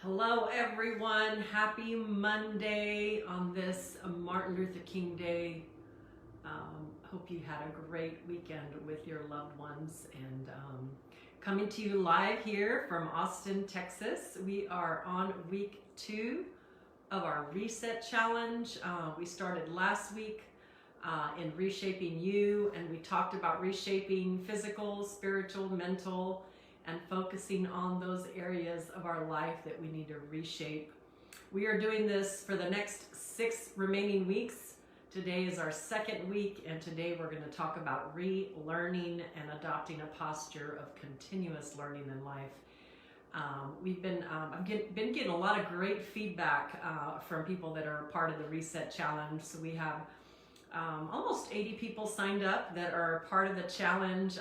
Hello everyone, happy Monday on this Martin Luther King Day. Hope you had a great weekend with your loved ones, and coming to you live here from Austin, Texas. We are on week 2 of our Reset Challenge. We started last week in Reshaping You, and we talked about reshaping physical, spiritual, mental, and focusing on those areas of our life that we need to reshape. We are doing this for the next 6 remaining weeks. Today is our 2nd week, and today we're going to talk about relearning and adopting a posture of continuous learning in life. I've been getting a lot of great feedback from people that are part of the Reset Challenge. So we have almost 80 people signed up that are part of the challenge.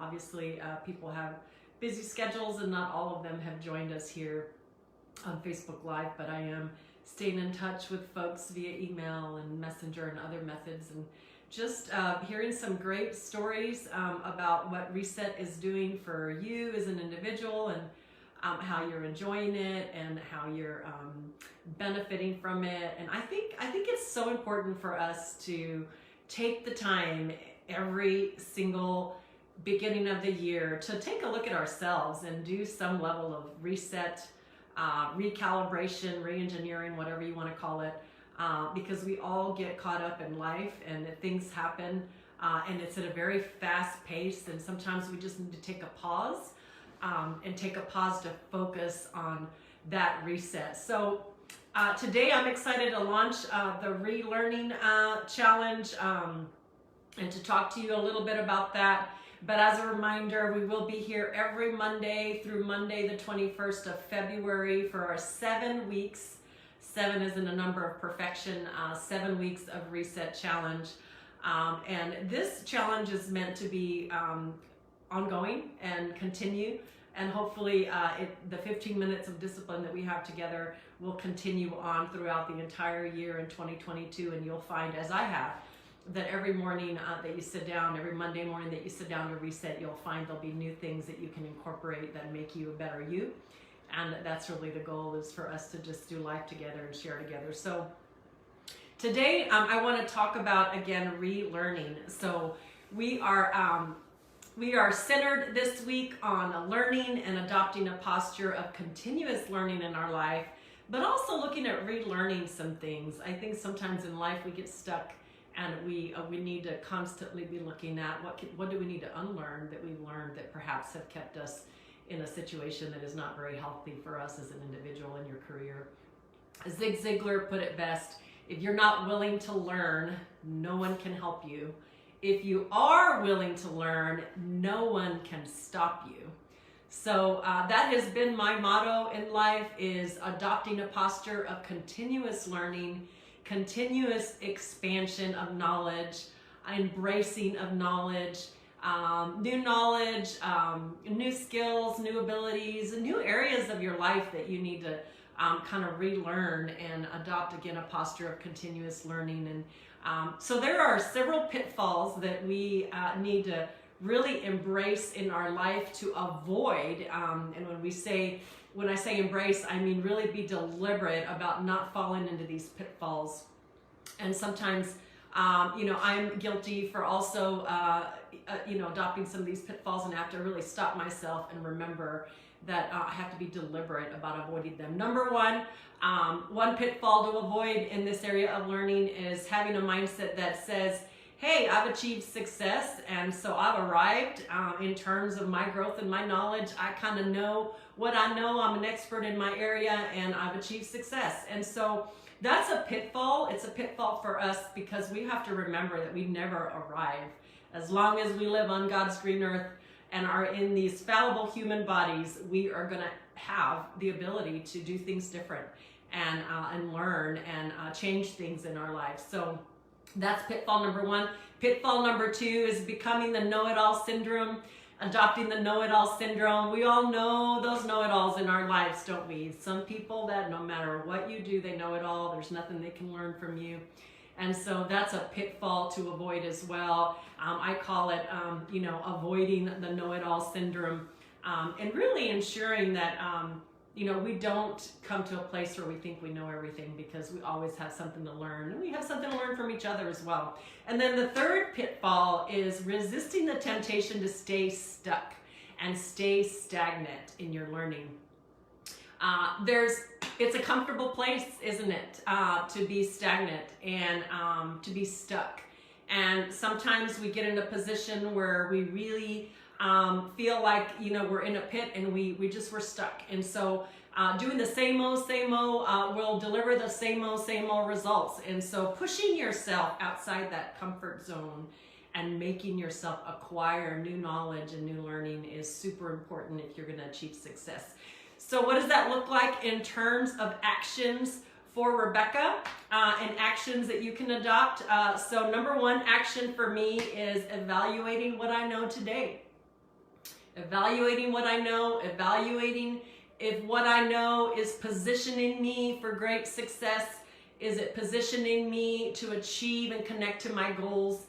Obviously, people have busy schedules and not all of them have joined us here on Facebook Live, but I am staying in touch with folks via email and messenger and other methods, and just hearing some great stories about what Reset is doing for you as an individual, and how you're enjoying it and how you're benefiting from it. And I think it's so important for us to take the time every single beginning of the year to take a look at ourselves and do some level of reset, recalibration, re-engineering, whatever you want to call it, because we all get caught up in life and things happen, and it's at a very fast pace, and sometimes we just need to take a pause to focus on that reset. So today I'm excited to launch the Relearning Challenge, and to talk to you a little bit about that. But as a reminder, we will be here every Monday through Monday, the 21st of February, for our 7 weeks. 7 isn't a number of perfection, 7 weeks of Reset Challenge. And this challenge is meant to be ongoing and continue. And hopefully the 15 minutes of discipline that we have together will continue on throughout the entire year in 2022. And you'll find, as I have, that every morning that you sit down, every Monday morning that you sit down to reset, you'll find there'll be new things that you can incorporate that make you a better you. And that's really the goal, is for us to just do life together and share together. So today I want to talk about, again, relearning. So we are centered this week on learning and adopting a posture of continuous learning in our life, but also looking at relearning some things. I think sometimes in life we get stuck, and we need to constantly be looking at what do we need to unlearn that we've learned that perhaps have kept us in a situation that is not very healthy for us as an individual in your career. Zig Ziglar put it best: if you're not willing to learn, no one can help you. If you are willing to learn, no one can stop you. So that has been my motto in life, is adopting a posture of continuous learning, continuous expansion of knowledge, embracing of knowledge, new skills, new abilities, new areas of your life that you need to kind of relearn and adopt, again, a posture of continuous learning. And so there are several pitfalls that we need to really embrace in our life to avoid. And when I say embrace, I mean really be deliberate about not falling into these pitfalls. And sometimes, I'm guilty for also, adopting some of these pitfalls, and I have to really stop myself and remember that I have to be deliberate about avoiding them. Number one pitfall to avoid in this area of learning is having a mindset that says, hey, I've achieved success, and so I've arrived in terms of my growth and my knowledge. I kind of know what I know. I'm an expert in my area, and I've achieved success. And so that's a pitfall. It's a pitfall for us, because we have to remember that we never arrive. As long as we live on God's green earth and are in these fallible human bodies, we are going to have the ability to do things different and learn and change things in our lives. So that's pitfall number 1. Pitfall number 2 is becoming the know-it-all syndrome, adopting the know-it-all syndrome. We all know those know-it-alls in our lives, don't we? Some people that no matter what you do, they know it all. There's nothing they can learn from you. And so that's a pitfall to avoid as well. I call it, avoiding the know-it-all syndrome, and really ensuring that we don't come to a place where we think we know everything, because we always have something to learn, and we have something to learn from each other as well. And then the third pitfall is resisting the temptation to stay stuck and stay stagnant in your learning. It's a comfortable place, isn't it, to be stagnant and to be stuck. And sometimes we get in a position where we really feel like, we're in a pit and we're stuck. And so doing the same old will deliver the same old results. And so pushing yourself outside that comfort zone and making yourself acquire new knowledge and new learning is super important if you're going to achieve success. So what does that look like in terms of actions for Rebecca, and actions that you can adopt? So number one action for me is evaluating what I know today. Evaluating what I know, evaluating if what I know is positioning me for great success. Is it positioning me to achieve and connect to my goals?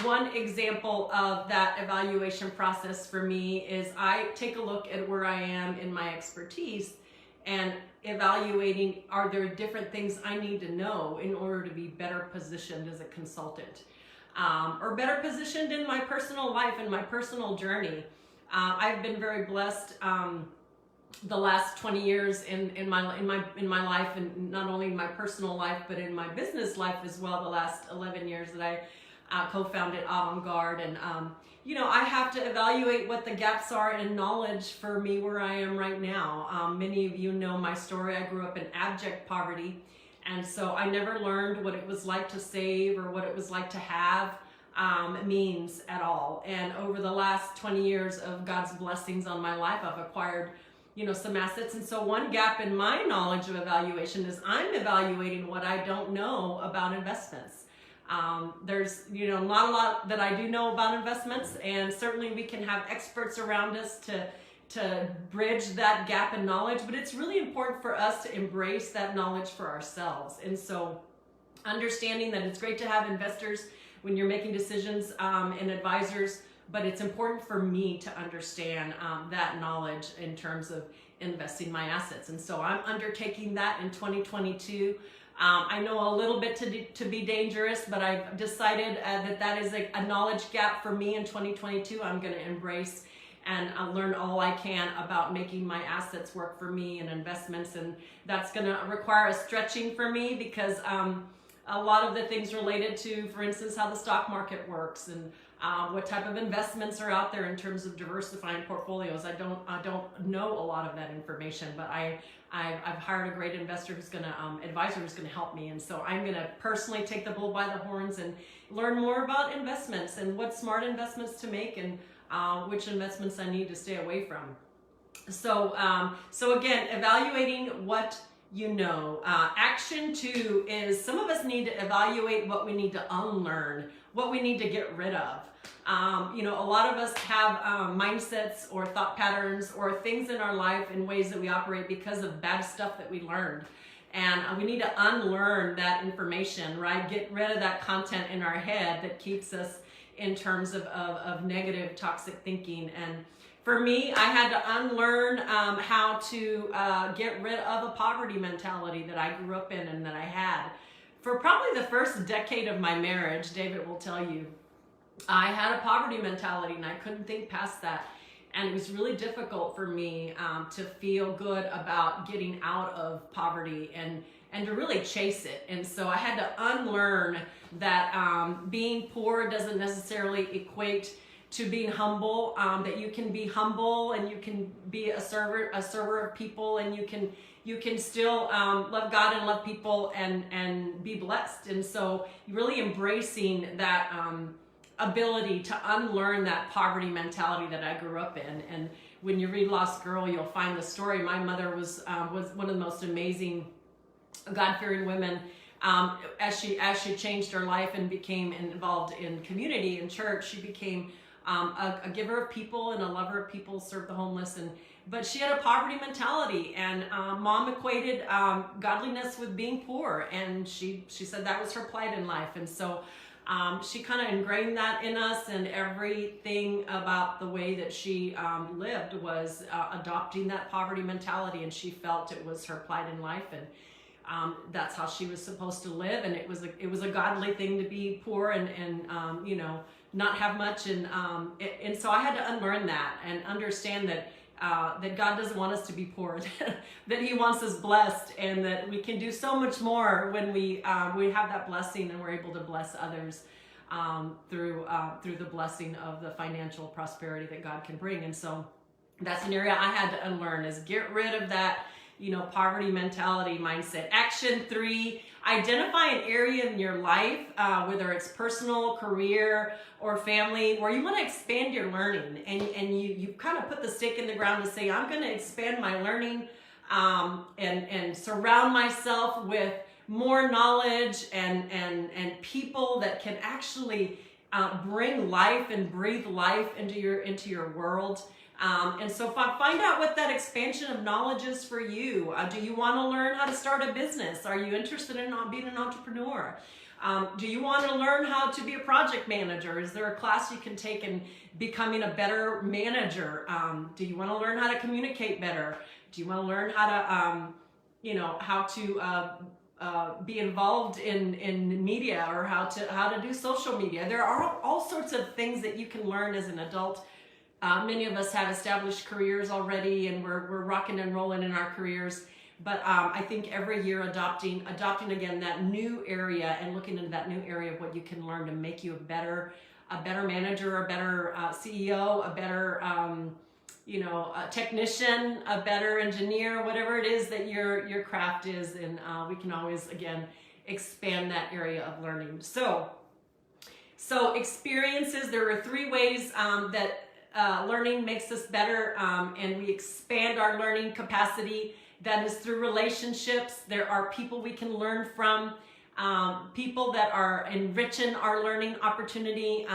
One example of that evaluation process for me is I take a look at where I am in my expertise and evaluating, are there different things I need to know in order to be better positioned as a consultant, or better positioned in my personal life and my personal journey. I've been very blessed the last 20 years in my life, and not only in my personal life but in my business life as well. The last 11 years that I co-founded Avant-Garde, and I have to evaluate what the gaps are in knowledge for me where I am right now. Many of you know my story. I grew up in abject poverty, and so I never learned what it was like to save or what it was like to have means at all. And over the last 20 years of God's blessings on my life, I've acquired some assets. And so one gap in my knowledge of evaluation is I'm evaluating what I don't know about investments. There's not a lot that I do know about investments, and certainly we can have experts around us to bridge that gap in knowledge, but it's really important for us to embrace that knowledge for ourselves. And so understanding that it's great to have investors when you're making decisions, and advisors, but it's important for me to understand that knowledge in terms of investing my assets. And so I'm undertaking that in 2022. I know a little bit to be dangerous, but I've decided that is a knowledge gap for me in 2022. I'm going to embrace and learn all I can about making my assets work for me and investments. And that's going to require a stretching for me, because a lot of the things related to, for instance, how the stock market works and what type of investments are out there in terms of diversifying portfolios. I don't know a lot of that information, but I've hired a great investor advisor who's gonna help me. And so I'm gonna personally take the bull by the horns and learn more about investments and what smart investments to make and which investments I need to stay away from. So again, evaluating what you know. Action 2 is some of us need to evaluate what we need to unlearn, what we need to get rid of. A lot of us have mindsets or thought patterns or things in our life in ways that we operate because of bad stuff that we learned. And we need to unlearn that information, right? Get rid of that content in our head that keeps us in terms of negative, toxic thinking. And for me, I had to unlearn how to get rid of a poverty mentality that I grew up in and that I had. For probably the first decade of my marriage, David will tell you, I had a poverty mentality and I couldn't think past that. And it was really difficult for me to feel good about getting out of poverty and to really chase it. And so I had to unlearn that being poor doesn't necessarily equate to being humble, that you can be humble and you can be a server of people, and you can still love God and love people and be blessed. And so really embracing that ability to unlearn that poverty mentality that I grew up in. And when you read Lost Girl, you'll find the story. My mother was one of the most amazing God-fearing women. As she changed her life and became involved in community and church, she became a giver of people and a lover of people, served the homeless. But she had a poverty mentality, and mom equated godliness with being poor, and she said that was her plight in life. And so she kind of ingrained that in us, and everything about the way that she lived was adopting that poverty mentality, and she felt it was her plight in life, and that's how she was supposed to live, and it was a godly thing to be poor and you know, not have much, and so I had to unlearn that and understand that that God doesn't want us to be poor, that He wants us blessed, and that we can do so much more when we have that blessing and we're able to bless others through the blessing of the financial prosperity that God can bring. And so that's an area I had to unlearn, is get rid of that, you know, poverty mentality mindset. Action 3, identify an area in your life, whether it's personal, career, or family, where you want to expand your learning, and you kind of put the stake in the ground to say, I'm going to expand my learning and surround myself with more knowledge and people that can actually bring life and breathe life into your world. And so find out what that expansion of knowledge is for you. Do you want to learn how to start a business? Are you interested in being an entrepreneur? Do you want to learn how to be a project manager? Is there a class you can take in becoming a better manager? Do you want to learn how to communicate better? Do you want to learn how to, you know, how to be involved in media, or how to do social media? There are all sorts of things that you can learn as an adult. Many of us have established careers already, and we're rocking and rolling in our careers. But I think every year adopting again that new area, and looking into that new area of what you can learn to make you a better manager, a better CEO, a better you know, a technician, a better engineer, whatever it is that your craft is, and we can always again expand that area of learning. So experiences. There are 3 ways that learning makes us better, and we expand our learning capacity. That is through relationships. There are people we can learn from, people that are enriching our learning opportunity.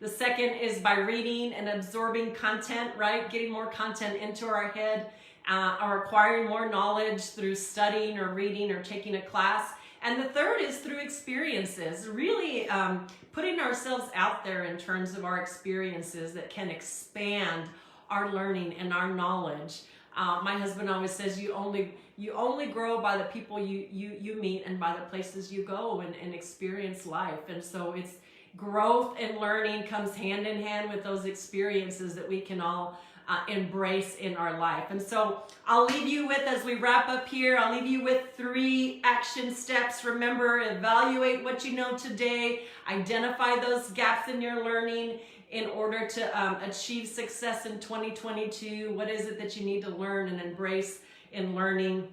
The second is by reading and absorbing content, right? Getting more content into our head, or acquiring more knowledge through studying or reading or taking a class. And the third is through experiences, really putting ourselves out there in terms of our experiences that can expand our learning and our knowledge. My husband always says you only grow by the people you meet and by the places you go and experience life. And so it's growth and learning comes hand in hand with those experiences that we can all embrace in our life. And so I'll leave you with, as we wrap up here, I'll leave you with 3 action steps. Remember, evaluate what you know today, identify those gaps in your learning in order to achieve success in 2022. What is it that you need to learn and embrace in learning?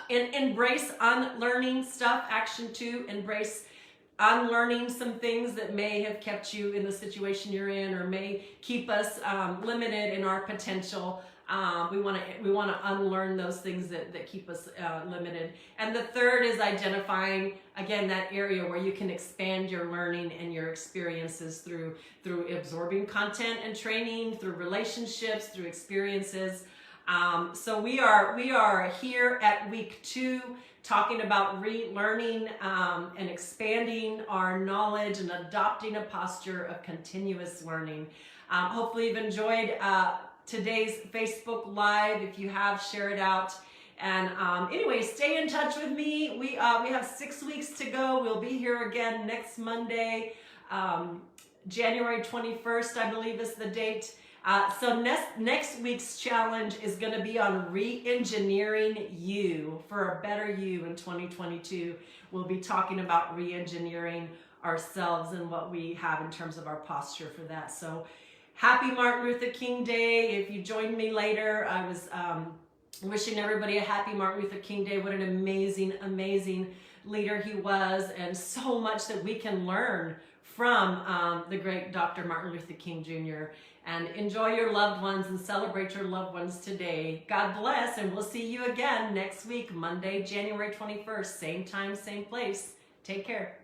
Embrace unlearning stuff. Action 2, embrace unlearning some things that may have kept you in the situation you're in, or may keep us limited in our potential. We want to unlearn those things that keep us limited. And the third is identifying, again, that area where you can expand your learning and your experiences through absorbing content and training, through relationships, through experiences. So we are here at week 2, talking about relearning and expanding our knowledge and adopting a posture of continuous learning. Hopefully you've enjoyed today's Facebook Live. If you have, share it out. And anyway, stay in touch with me. We have 6 weeks to go. We'll be here again next Monday, January 21st, I believe is the date. So next week's challenge is going to be on re-engineering you for a better you in 2022. We'll be talking about re-engineering ourselves and what we have in terms of our posture for that. So happy Martin Luther King Day. If you joined me later, I was wishing everybody a happy Martin Luther King Day. What an amazing, amazing leader he was, and so much that we can learn from the great Dr. Martin Luther King Jr. And enjoy your loved ones and celebrate your loved ones today. God bless, and we'll see you again next week, Monday, January 21st, same time, same place. Take care.